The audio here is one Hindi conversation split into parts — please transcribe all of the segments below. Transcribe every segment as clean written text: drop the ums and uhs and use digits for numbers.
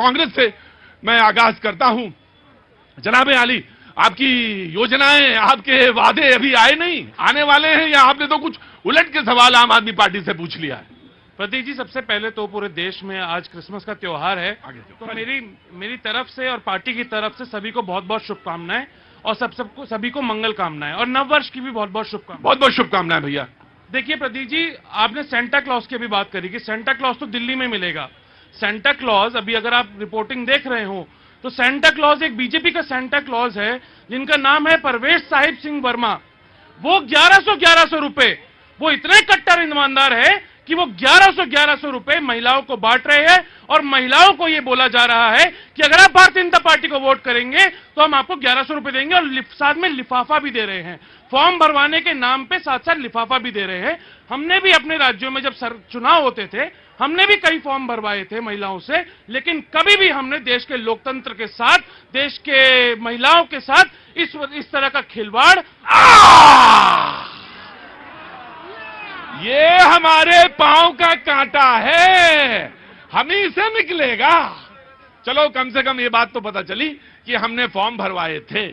कांग्रेस से मैं आगाज करता हूं। जनाब आली, आपकी योजनाएं, आपके वादे अभी आए नहीं, आने वाले हैं, या आपने तो कुछ उलट के सवाल आम आदमी पार्टी से पूछ लिया है? प्रतीक जी, सबसे पहले तो पूरे देश में आज क्रिसमस का त्योहार है, तो मेरी तरफ से और पार्टी की तरफ से सभी को बहुत बहुत शुभकामनाएं, और सबको सभी को मंगल कामनाएं, और नववर्ष की भी बहुत बहुत शुभकामनाएं। बहुत बहुत शुभकामनाएं भैया। देखिए प्रतीक जी, आपने सेंटा क्लॉज की भी बात करी कि सेंटा क्लॉज तो दिल्ली में मिलेगा। सेंटा क्लॉज, अभी अगर आप रिपोर्टिंग देख रहे हो तो सेंटा क्लॉज एक बीजेपी का सेंटा क्लॉज है जिनका नाम है परवेश साहिब सिंह वर्मा। वो 1100 रुपए, वो इतने कट्टर ईमानदार है कि वो 1100 रुपए महिलाओं को बांट रहे हैं, और महिलाओं को यह बोला जा रहा है कि अगर आप भारतीय जनता पार्टी को वोट करेंगे तो हम आपको 1100 रुपए देंगे, और साथ में लिफाफा भी दे रहे हैं। फॉर्म भरवाने के नाम पे साथ साथ लिफाफा भी दे रहे हैं। हमने भी अपने राज्यों में जब चुनाव होते थे, हमने भी कई फॉर्म भरवाए थे महिलाओं से, लेकिन कभी भी हमने देश के लोकतंत्र के साथ, देश के महिलाओं के साथ इस तरह का खिलवाड़। ये हमारे पांव का कांटा है, हम ही से निकलेगा। चलो, कम से कम ये बात तो पता चली कि हमने फॉर्म भरवाए थे,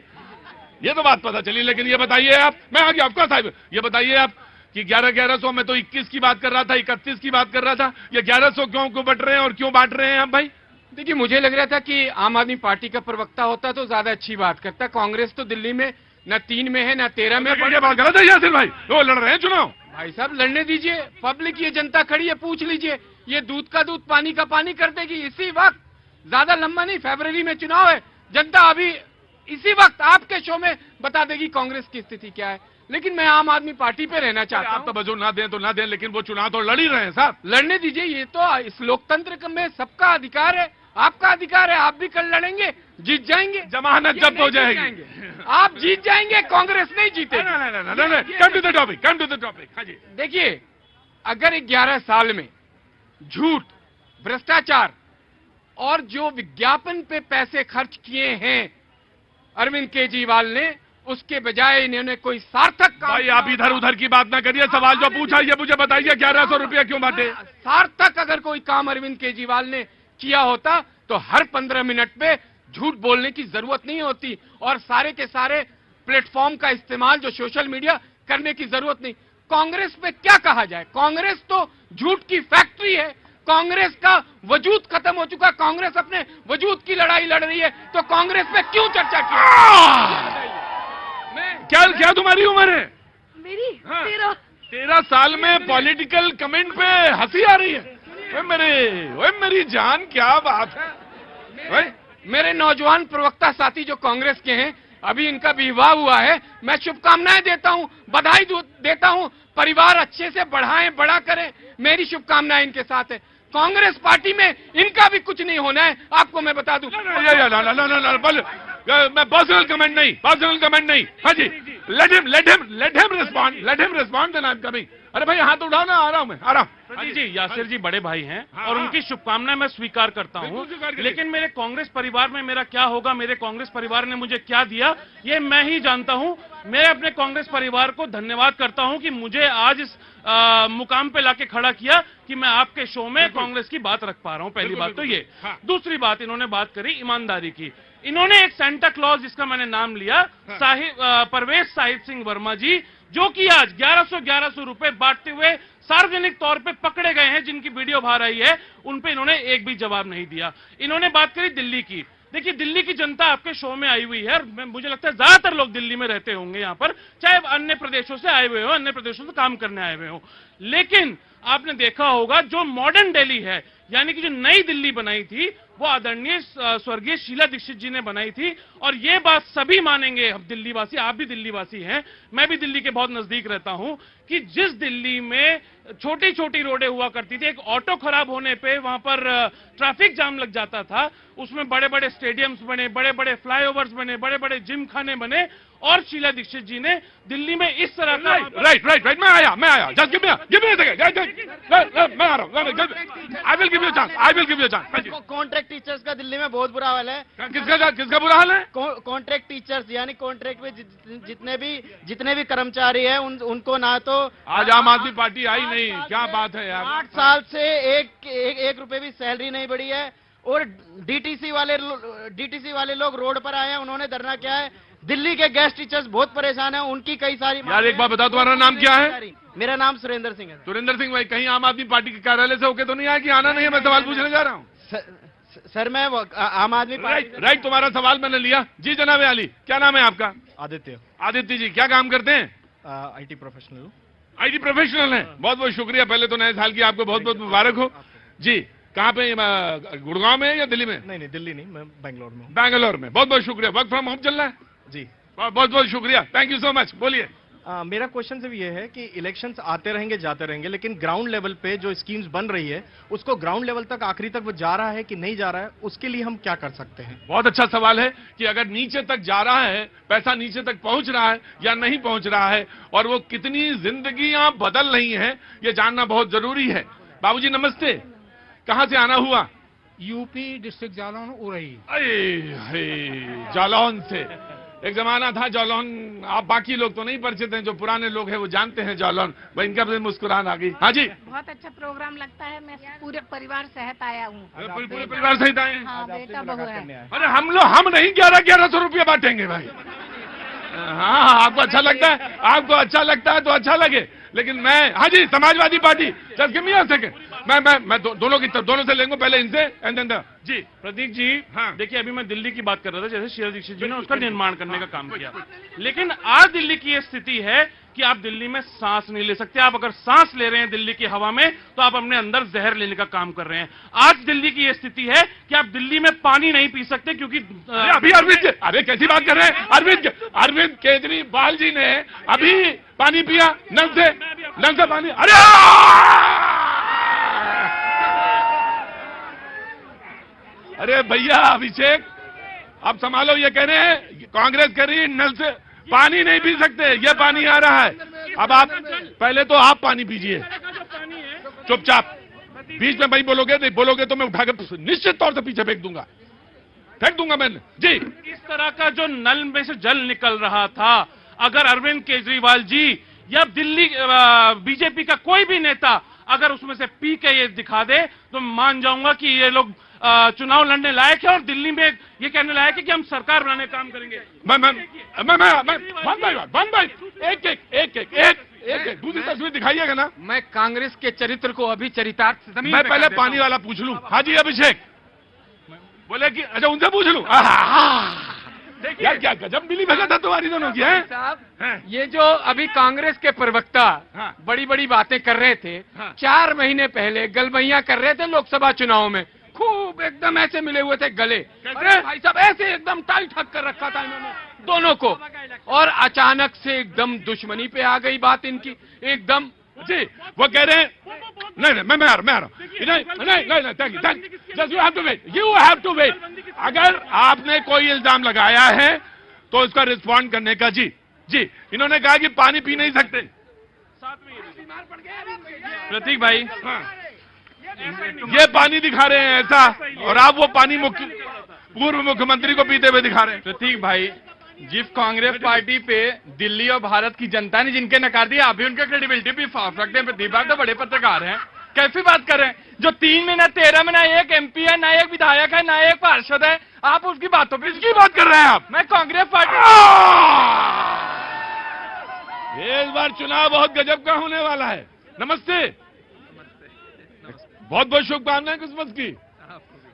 ये तो बात पता चली। लेकिन ये बताइए आप, मैं आ गया आपका साहब, ये बताइए आप कि 1100 में तो 21 की बात कर रहा था, 31 की बात कर रहा था, ये 1100 क्यों बट रहे हैं और क्यों बांट रहे हैं आप भाई? देखिए, मुझे लग रहा था कि आम आदमी पार्टी का प्रवक्ता होता तो ज्यादा अच्छी बात करता। कांग्रेस तो दिल्ली में न 3 में है न 13 में। बात गलत है यासिर भाई, वो लड़ रहे हैं चुनाव। भाई साहब, लड़ने दीजिए, पब्लिक, ये जनता खड़ी है, पूछ लीजिए। ये दूध का दूध पानी का पानी कर देगी इसी वक्त, ज्यादा लंबा नहीं। फरवरी में चुनाव है, जनता अभी इसी वक्त आपके शो में बता देगी कांग्रेस की स्थिति क्या है। लेकिन मैं आम आदमी पार्टी पे रहना चाहता हूं। आप तवज्जो ना दें तो ना दें, लेकिन वो चुनाव तो लड़ ही रहे हैं साहब। लड़ने दीजिए, ये तो इस लोकतंत्र में सबका अधिकार है, आपका अधिकार है। आप भी कल लड़ेंगे, जीत जाएंगे, जमानत जब्त हो जाएगी। आप जीत जाएंगे, कांग्रेस नहीं जीतेगी। Come to the topic, come to the topic. हाँ जी, देखिए, अगर 11 साल में झूठ, भ्रष्टाचार और जो विज्ञापन पे पैसे खर्च किए हैं अरविंद केजरीवाल ने, उसके बजाय इन्होंने कोई सार्थक काम। भाई आप इधर उधर की बात ना करिए, सवाल जो पूछा ये मुझे बताइए, 1100 रुपया क्यों बांटे? सार्थक अगर कोई काम अरविंद केजरीवाल ने किया होता तो हर 15 मिनट पे झूठ बोलने की जरूरत नहीं होती, और सारे के सारे प्लेटफॉर्म का इस्तेमाल जो सोशल मीडिया करने की जरूरत नहीं। कांग्रेस पे क्या कहा जाए? कांग्रेस तो झूठ की फैक्ट्री है, कांग्रेस का वजूद खत्म हो चुका। कांग्रेस अपने वजूद की लड़ाई लड़ रही है, तो कांग्रेस पे क्यों चर्चा की? क्या तुम्हारी उम्र है? मेरी 13 साल में पॉलिटिकल कमेंट पे हंसी आ रही है? मेरी जान, क्या बात है। मेरे नौजवान प्रवक्ता साथी जो कांग्रेस के हैं, अभी इनका विवाह हुआ है, मैं शुभकामनाएं देता हूं, बधाई देता हूं। परिवार अच्छे से बढ़ाएं, बड़ा करें, मेरी शुभकामनाएं इनके साथ है। कांग्रेस पार्टी में इनका भी कुछ नहीं होना है, आपको मैं बता दूं। मैं पर्सनल कमेंट नहीं। हाँ जी, let him respond then I'm coming। अरे भाई हाथ उठाओ ना, आ रहा हूं मैं, आ रहा हूं। प्रतीक जी, यासिर जी बड़े भाई हैं, और उनकी शुभकामनाएं मैं स्वीकार करता हूं, लेकिन मेरे कांग्रेस परिवार में मेरा क्या होगा, मेरे कांग्रेस परिवार ने मुझे क्या दिया, ये मैं ही जानता हूं। मैं अपने कांग्रेस परिवार को धन्यवाद करता हूं कि मुझे आज इस मुकाम पे लाके खड़ा किया कि मैं आपके शो में कांग्रेस की बात रख पा रहा हूं। पहली बात तो ये। दूसरी बात, इन्होंने बात करी ईमानदारी की। इन्होंने एक सेंटा क्लॉज, जिसका मैंने नाम लिया, परवेश साहिब सिंह वर्मा जी, जो कि आज 1100 रुपए बांटते हुए सार्वजनिक तौर पे पकड़े गए हैं, जिनकी वीडियो बाहर आई है, उन पे इन्होंने एक भी जवाब नहीं दिया। इन्होंने बात करी दिल्ली की। देखिए, दिल्ली की जनता आपके शो में आई हुई है, और मुझे लगता है ज्यादातर लोग दिल्ली में रहते होंगे यहाँ पर, चाहे अन्य प्रदेशों से आए हुए हो, अन्य प्रदेशों से काम करने आए हुए हो। लेकिन आपने देखा होगा, जो मॉडर्न दिल्ली है, यानी कि जो नई दिल्ली बनाई थी, वो आदरणीय स्वर्गीय शीला दीक्षित जी ने बनाई थी। और ये बात सभी मानेंगे, हम दिल्लीवासी, आप भी दिल्लीवासी हैं, मैं भी दिल्ली के बहुत नजदीक रहता हूं, कि जिस दिल्ली में छोटी छोटी रोडें हुआ करती थी, एक ऑटो खराब होने पे वहां पर ट्रैफिक जाम लग जाता था, उसमें बड़े बड़े स्टेडियम्स बने, बड़े बड़े फ्लाईओवर्स बने, बड़े बड़े जिम खाने बने, और शीला दीक्षित जी ने दिल्ली में इस तरह का। राइट, मैं आया, just give me a second, मैं आ रहा हूं, I will give you chance. Contract teachers का दिल्ली में बहुत बुरा हाल है। किसका बुरा हाल है? कॉन्ट्रैक्ट टीचर्स, यानी कॉन्ट्रैक्ट में जितने भी कर्मचारी हैं, उनको ना तो आज आम आदमी पार्टी आई नहीं, क्या बात है यार। 8 साल से एक रुपए भी सैलरी नहीं बढ़ी है, और डीटीसी वाले लोग रोड पर आए हैं, उन्होंने धरना किया है। दिल्ली के गेस्ट टीचर्स बहुत परेशान हैं, उनकी कई सारी यार एक बात बताओ, तुम्हारा नाम क्या है? मेरा नाम सुरेंद्र सिंह है। सुरेंद्र सिंह भाई, कहीं आम आदमी पार्टी के कार्यालय से होके तो नहीं आया कि आना नहीं है? मैं सवाल पूछने जा रहा हूँ। सर मैं आम आदमी पार्टी। राइट, तुम्हारा सवाल मैंने लिया। जी जनाब अली, क्या नाम है आपका? आदित्य, आदित्य जी, क्या काम करते हैं? IT professional. आईटी प्रोफेशनल हैं, बहुत बहुत शुक्रिया। पहले तो नए साल की आपको बहुत बहुत मुबारक हो जी। कहाँ पे, गुड़गांव में या दिल्ली में? नहीं, दिल्ली नहीं, मैं बैंगलोर में हूँ। बैंगलोर में, बहुत बहुत शुक्रिया। वर्क फ्रॉम होम चल रहा है जी। बहुत बहुत शुक्रिया, थैंक यू सो मच। बोलिए। मेरा क्वेश्चन सिर्फ ये है कि इलेक्शंस आते रहेंगे जाते रहेंगे, लेकिन ग्राउंड लेवल पे जो स्कीम्स बन रही है उसको ग्राउंड लेवल तक आखिरी तक वो जा रहा है कि नहीं जा रहा है, उसके लिए हम क्या कर सकते हैं? बहुत अच्छा सवाल है कि अगर नीचे तक जा रहा है, पैसा नीचे तक पहुंच रहा है या नहीं पहुंच रहा है, और वो कितनी जिंदगियां बदल रही हैं, ये जानना बहुत जरूरी है। बाबूजी नमस्ते, कहां से आना हुआ? UP district Jalaun Orai. अरे जालौन से। एक जमाना था जालौन, आप बाकी लोग तो नहीं परिचित हैं, जो पुराने लोग हैं वो जानते हैं जालौन। भाई इनका भी मुस्कुराहट आ गई। हाँ जी, बहुत अच्छा प्रोग्राम लगता है। मैं पूरे परिवार सहित आया हूँ। पूरे परिवार सहित आए हैं? हाँ, बेटा बहू है। अरे हम नहीं 1100 रुपया बांटेंगे भाई। हाँ, आपको अच्छा लगता है, आपको अच्छा लगता है तो अच्छा लगे, लेकिन मैं, हाँ जी, Samajwadi Party, just give me a second. मैं दोनों की तरफ, दोनों से लेंगे, पहले इनसे एंड देन जी। प्रतीक जी, हाँ। देखिए अभी मैं दिल्ली की बात कर रहा था, जैसे शीला दीक्षित जी ने उसका निर्माण करने का काम किया, लेकिन आज दिल्ली की ये स्थिति है कि आप दिल्ली में सांस नहीं ले सकते। आप अगर सांस ले रहे हैं दिल्ली की हवा में, तो आप अपने अंदर जहर लेने का काम कर रहे हैं। आज दिल्ली की ये स्थिति है कि आप दिल्ली में पानी नहीं पी सकते, क्योंकि अभी अरे कैसी बात कर रहे हैं? अरविंद केजरीवाल जी ने अभी पानी पिया नल से पानी। अरे भैया अभिषेक, अब संभालो। ये कह रहे हैं, कांग्रेस कह रही है नल से पानी नहीं पी सकते, ये पानी आ रहा है। अब आप पहले तो आप पानी पीजिए चुपचाप। बीच में भाई बोलोगे तो मैं उठा के निश्चित तौर से पीछे फेंक दूंगा मैंने जी। इस तरह का जो नल में से जल निकल रहा था, अगर अरविंद केजरीवाल जी या दिल्ली बीजेपी का कोई भी नेता अगर उसमें से पी के ये दिखा दे, तो मान जाऊंगा कि ये लोग चुनाव लड़ने लायक है और दिल्ली में ये कहने लायक है कि हम सरकार बनाने का काम करेंगे। वन भाई एक दूसरी तस्वीर दिखाइएगा ना। मैं कांग्रेस के चरित्र को अभी चरितार्थ जमीन मैं पे पहले कर देता पानी हूं। वाला पूछ लूं। हाँ जी अभिषेक बोले कि अच्छा उनसे पूछ लूं। यार क्या गजब मिली भगत है तुम्हारी दोनों की है साहब। ये जो अभी कांग्रेस के प्रवक्ता हाँ। बड़ी बड़ी बातें कर रहे थे, हाँ। 4 महीने पहले गलबैया कर रहे थे लोकसभा चुनाव में, खूब एकदम ऐसे मिले हुए थे गले। अरे भाई साहब ऐसे एकदम टाइट हक कर रखा था इन्होंने दोनों को, और अचानक से एकदम दुश्मनी पे आ गई बात इनकी एकदम। जी वो कह रहे हैं नहीं मैं आ रहा हूं। नहीं thank you just you have to wait. अगर आपने कोई इल्जाम लगाया है तो उसका रिस्पॉन्ड करने का। जी इन्होंने कहा कि पानी पी नहीं सकते। प्रतीक भाई, हाँ। ये पानी दिखा रहे हैं ऐसा, और आप वो पानी पूर्व मुख्यमंत्री को पीते हुए दिखा रहे हैं। प्रतीक भाई, जिस कांग्रेस पार्टी पे दिल्ली और भारत की जनता ने जिनके नकार दिया, अभी उनके क्रेडिबिलिटी भी साफ रखते हैं। प्रदीप भाई तो बड़े पत्रकार हैं, कैसी बात कर रहे हैं? जो 3 में ना 13 में ना एक MP है, ना एक विधायक है, ना एक पार्षद है, आप उसकी बातों पे किसकी बात कर रहे हैं आप? मैं कांग्रेस पार्टी। इस बार चुनाव बहुत गजब का होने वाला है। नमस्ते, बहुत बहुत शुभकामनाएं क्रिसमस की।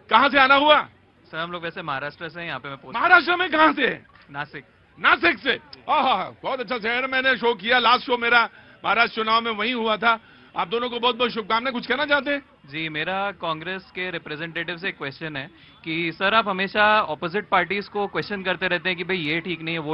कहां से आना हुआ? सर हम लोग वैसे महाराष्ट्र से हैं, यहाँ पे मैं महाराष्ट्र में कहां से? नासिक से। बहुत अच्छा शहर। मैंने शो किया, लास्ट शो मेरा महाराष्ट्र चुनाव में वहीं हुआ था। आप दोनों को बहुत बहुत शुभकामनाएं। कुछ कहना चाहते हैं? जी, मेरा कांग्रेस के रिप्रेजेंटेटिव से एक क्वेश्चन है कि सर आप हमेशा ऑपोजिट पार्टीज को क्वेश्चन करते रहते हैं कि भाई ये ठीक नहीं है, वो